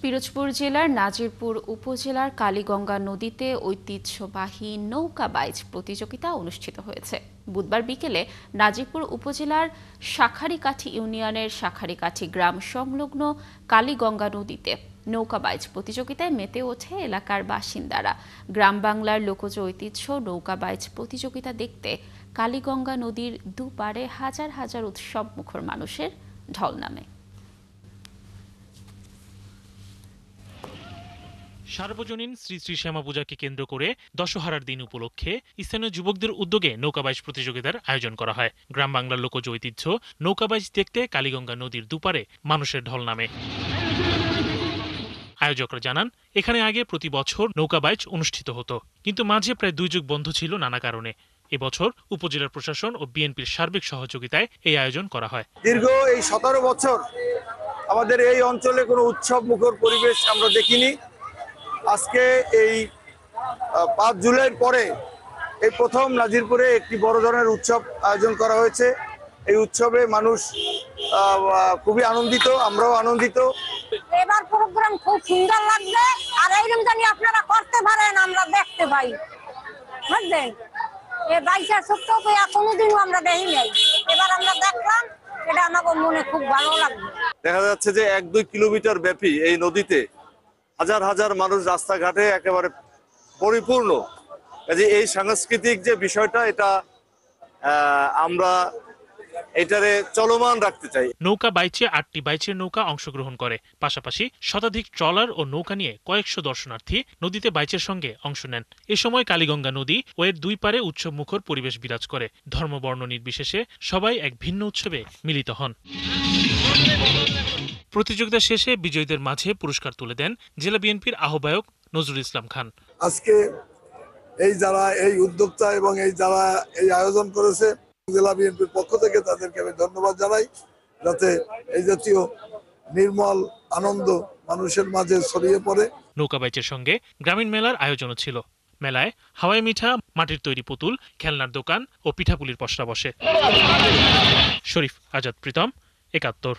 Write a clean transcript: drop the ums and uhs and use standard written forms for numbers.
পিরোজপুর জেলার নাজিরপুর উপজেলার কালীগঙ্গা নদীতে ঐতিহ্যবাহী নৌকা বাইচ প্রতিযোগিতা অনুষ্ঠিত হয়েছে। বুধবার বিকেলে নাজিরপুর উপজেলার শাঁখারীকাঠি ইউনিয়নের শাঁখারীকাঠি গ্রাম সংলগ্ন কালীগঙ্গা নদীতে নৌকা বাইচ প্রতিযোগিতায় মেতে ওঠে এলাকার বাসিন্দারা। গ্রাম বাংলার লোকজ ঐতিহ্য নৌকা বাইচ প্রতিযোগিতা দেখতে কালীগঙ্গা নদীর দুপারে হাজার হাজার উৎসবমুখর মানুষের ঢল নামে। সার্বজনীন শ্রী শ্রী শ্যামা পূজাকে কেন্দ্র করে দশহারার দিন উপলক্ষে স্থানীয় যুবকদের উদ্যোগে নৌকাবাইচ প্রতিযোগিতার আয়োজন করা হয়। গ্রাম বাংলার লোকজ ঐতিহ্য নৌকাবাইচ দেখতে কালীগঙ্গা নদীর দুপারে মানুষের ঢল নামে। আয়োজকরা জানান, এখানে আগে প্রতি বছর নৌকাবাইচ অনুষ্ঠিত হতো, কিন্তু মাঝে প্রায় 2 যুগ বন্ধ ছিল নানা কারণে। এবছর উপজেলার প্রশাসন ও বিএনপির সার্বিক সহযোগিতায় এই আয়োজন করা হয়। দীর্ঘ এই 17 বছর আমাদের এই অঞ্চলে কোনো উৎসব মুখর পরিবেশ আমরা দেখিনি। আজকে এই 5 জুলাইয়ের পরে এই প্রথম নাজিরপুরে একটি বড় ধরনের উৎসব আয়োজন করা হয়েছে। এই উৎসবে মানুষ খুবই আনন্দিত, আমরাও আনন্দিত। এবার প্রোগ্রাম খুব সুন্দর লাগবে, আর এইরকম জানি আপনারা করতে পারেন, আমরা দেখতে পাই। বুঝলেন, এই বাইশা সত্য কোনোদিনও আমরা দেখি নাই, এবার আমরা দেখলাম, এটা আমাকে মনে খুব ভালো লাগবে। দেখা যাচ্ছে যে 1-2 কিলোমিটার ব্যাপী এই নদীতে হাজার হাজার মানুষ রাস্তাঘাটে একেবারে পরিপূর্ণ। এই সাংস্কৃতিক যে বিষয়টা, এটা আমরা এটারে চলমান রাখতে চাই। নৌকা বাইচে 8টি বাইচের নৌকা অংশগ্রহণ করে। পাশাপাশি শতাধিক ট্রলার ও নৌকা নিয়ে কয়েকশো দর্শনার্থী নদীতে বাইচের সঙ্গে অংশ নেন। এ সময় কালীগঙ্গা নদী ও এর দুই পারে উৎসব মুখর পরিবেশ বিরাজ করে। ধর্মবর্ণ নির্বিশেষে সবাই এক ভিন্ন উৎসবে মিলিত হন। প্রতিযোগিতা শেষে বিজয়ীদের মাঝে পুরস্কার তুলে দেন জেলা বিএনপির আহ্বায়ক নজরুল ইসলাম খান। আজকে এই যারা এই উদ্যোক্তা এবং এই যারা এই আয়োজন করেছে, জেলা বিএনপির পক্ষ থেকে তাদেরকে আমি ধন্যবাদ জানাই, যাতে এই জাতীয় নির্মল আনন্দ মানুষের মাঝে ছড়িয়ে পড়ে। নৌকা বাইচের সঙ্গে গ্রামীণ মেলার আয়োজনও ছিল। মেলায় হাওয়াই মিঠা, মাটির তৈরি পুতুল, খেলনার দোকান ও পিঠাপুলির পসরা বসে। শরীফ আজাদ প্রীতম, ৭১।